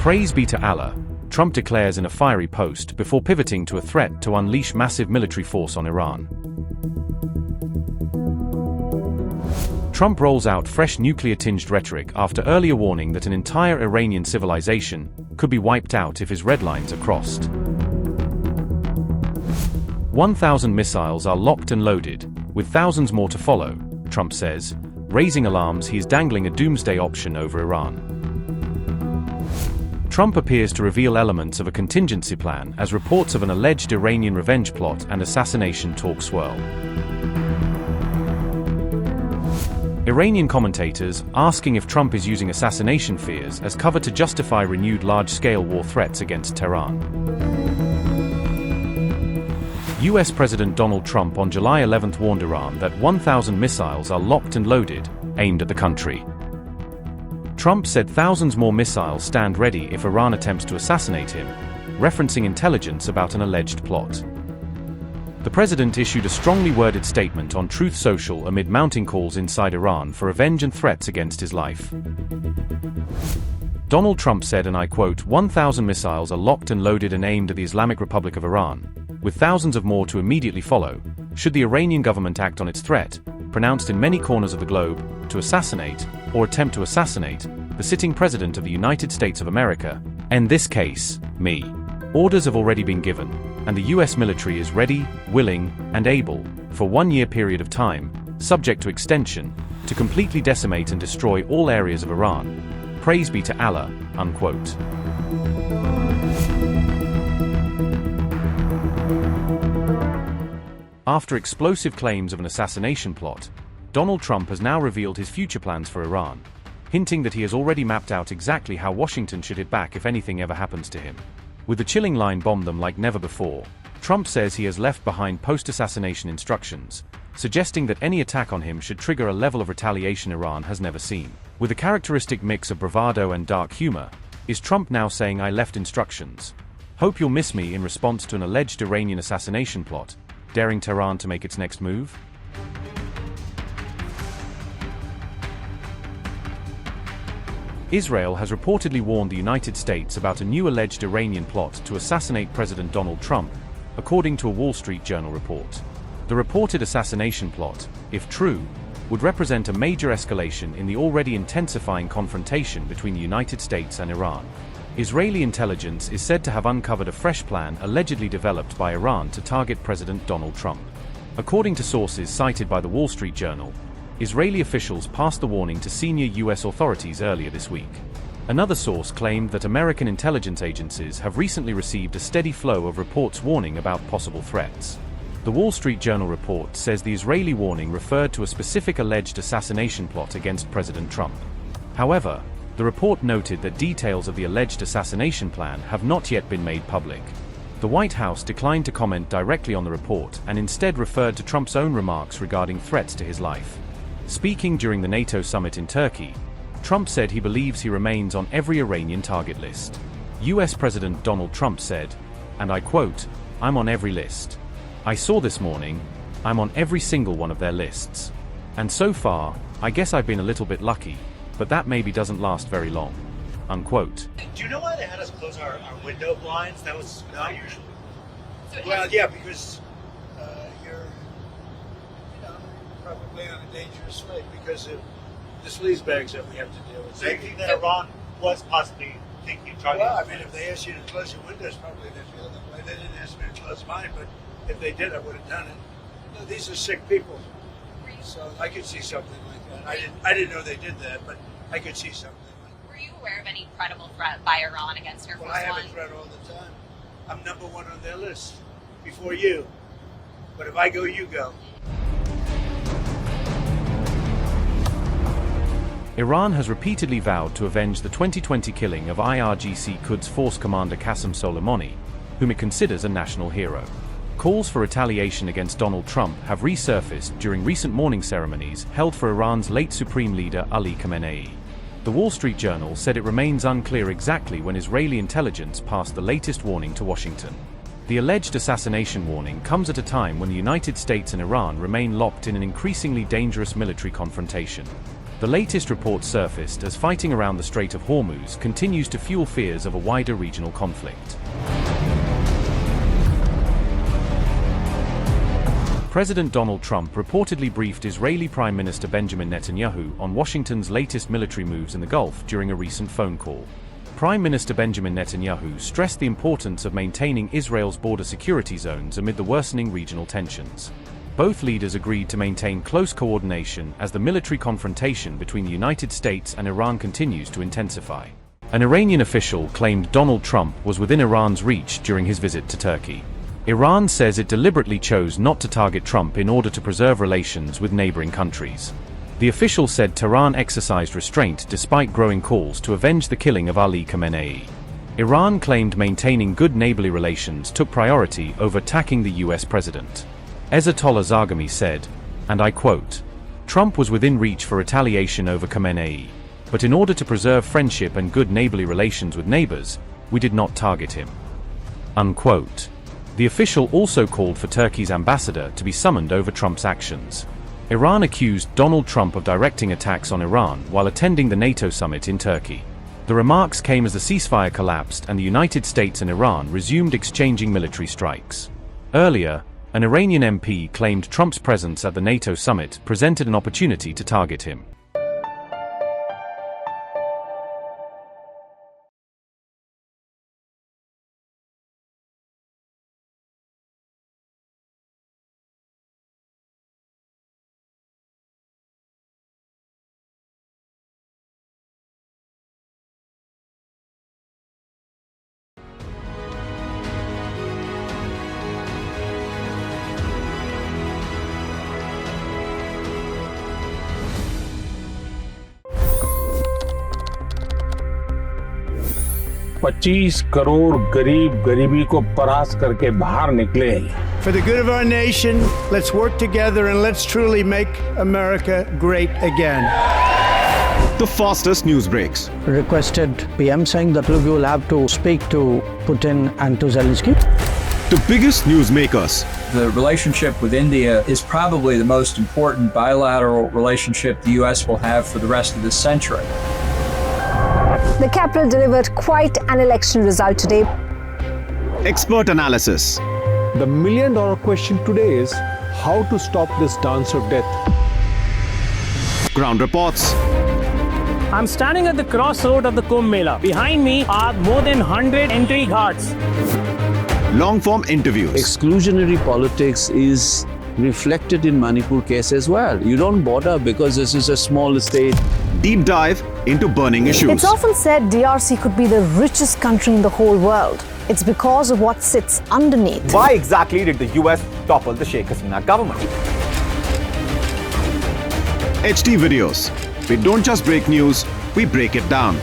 Praise be to Allah, Trump declares in a fiery post before pivoting to a threat to unleash massive military force on Iran. Trump rolls out fresh nuclear-tinged rhetoric after earlier warning that an entire Iranian civilization could be wiped out if his red lines are crossed. 1,000 missiles are locked and loaded, with thousands more to follow, Trump says, raising alarms he is dangling a doomsday option over Iran. Trump appears to reveal elements of a contingency plan as reports of an alleged Iranian revenge plot and assassination talk swirl. Iranian commentators asking if Trump is using assassination fears as cover to justify renewed large-scale war threats against Tehran. US President Donald Trump on July 11 warned Iran that 1,000 missiles are locked and loaded, aimed at the country. Trump said thousands more missiles stand ready if Iran attempts to assassinate him, referencing intelligence about an alleged plot. The president issued a strongly worded statement on Truth Social amid mounting calls inside Iran for revenge and threats against his life. Donald Trump said, and I quote, 1,000 missiles are locked and loaded and aimed at the Islamic Republic of Iran, with thousands of more to immediately follow, should the Iranian government act on its threat, pronounced in many corners of the globe, to assassinate, or attempt to assassinate, the sitting President of the United States of America, in this case, me. Orders have already been given, and the US military is ready, willing, and able, for 1 year period of time, subject to extension, to completely decimate and destroy all areas of Iran. Praise be to Allah, unquote. After explosive claims of an assassination plot, Donald Trump has now revealed his future plans for Iran, hinting that he has already mapped out exactly how Washington should hit back if anything ever happens to him. With the chilling line "bomb them like never before," Trump says he has left behind post-assassination instructions, suggesting that any attack on him should trigger a level of retaliation Iran has never seen. With a characteristic mix of bravado and dark humor, is Trump now saying "I left instructions. Hope you'll miss me" in response to an alleged Iranian assassination plot, daring Tehran to make its next move? Israel has reportedly warned the United States about a new alleged Iranian plot to assassinate President Donald Trump, according to a Wall Street Journal report. The reported assassination plot, if true, would represent a major escalation in the already intensifying confrontation between the United States and Iran. Israeli intelligence is said to have uncovered a fresh plan allegedly developed by Iran to target President Donald Trump. According to sources cited by the Wall Street Journal, Israeli officials passed the warning to senior US authorities earlier this week. Another source claimed that American intelligence agencies have recently received a steady flow of reports warning about possible threats. The Wall Street Journal report says the Israeli warning referred to a specific alleged assassination plot against President Trump. However, the report noted that details of the alleged assassination plan have not yet been made public. The White House declined to comment directly on the report and instead referred to Trump's own remarks regarding threats to his life. Speaking during the NATO summit in Turkey, Trump said he believes he remains on every Iranian target list. US President Donald Trump said, and I quote, "I'm on every list. I saw this morning, I'm on every single one of their lists. And so far, I guess I've been a little bit lucky, but that maybe doesn't last very long." Unquote. Do you know why they had us close our window blinds? That was not usual. Well, yeah, because you're probably on a dangerous way because of the sleaze bags that we have to deal with. So you think that Iran was possibly thinking targeting? Well, I mean, if they asked you to close your windows, probably they feel that way. They didn't ask me to close mine, but if they did, I would have done it. No, these are sick people, so I could see something like that. I didn't know they did that, but I could see something like that. Were you aware of any credible threat by Iran against Air Force Well, I have One? a threat all the time. I'm number one on their list before you. But if I go, you go. Iran has repeatedly vowed to avenge the 2020 killing of IRGC Quds Force Commander Qasem Soleimani, whom it considers a national hero. Calls for retaliation against Donald Trump have resurfaced during recent mourning ceremonies held for Iran's late Supreme Leader Ali Khamenei. The Wall Street Journal said it remains unclear exactly when Israeli intelligence passed the latest warning to Washington. The alleged assassination warning comes at a time when the United States and Iran remain locked in an increasingly dangerous military confrontation. The latest report surfaced as fighting around the Strait of Hormuz continues to fuel fears of a wider regional conflict. President Donald Trump reportedly briefed Israeli Prime Minister Benjamin Netanyahu on Washington's latest military moves in the Gulf during a recent phone call. Prime Minister Benjamin Netanyahu stressed the importance of maintaining Israel's border security zones amid the worsening regional tensions. Both leaders agreed to maintain close coordination as the military confrontation between the United States and Iran continues to intensify. An Iranian official claimed Donald Trump was within Iran's reach during his visit to Turkey. Iran says it deliberately chose not to target Trump in order to preserve relations with neighboring countries. The official said Tehran exercised restraint despite growing calls to avenge the killing of Ali Khamenei. Iran claimed maintaining good neighborly relations took priority over attacking the US president. Ayatollah Zaghami said, and I quote, "Trump was within reach for retaliation over Khamenei, but in order to preserve friendship and good neighborly relations with neighbors, we did not target him." Unquote. The official also called for Turkey's ambassador to be summoned over Trump's actions. Iran accused Donald Trump of directing attacks on Iran while attending the NATO summit in Turkey. The remarks came as the ceasefire collapsed and the United States and Iran resumed exchanging military strikes. Earlier, an Iranian MP claimed Trump's presence at the NATO summit presented an opportunity to target him. $25 crore गरीब गरीबी को परास्त करके बाहर निकले। For the good of our nation, let's work together and let's truly make America great again. The fastest news breaks. Requested PM saying that we will have to speak to Putin and to Zelensky. The biggest news makers. The relationship with India is probably the most important bilateral relationship the US will have for the rest of this century. The capital delivered quite an election result today. Expert analysis. The million-dollar question today is how to stop this dance of death. Ground reports. I'm standing at the crossroad of the Kumbh Mela. Behind me are more than 100 entry guards. Long-form interviews. Exclusionary politics is reflected in Manipur case as well. You don't bother because this is a small state. Deep dive into burning issues. It's often said DRC could be the richest country in the whole world. It's because of what sits underneath. Why exactly did the US topple the Sheikh Hasina government? HD videos. We don't just break news, we break it down.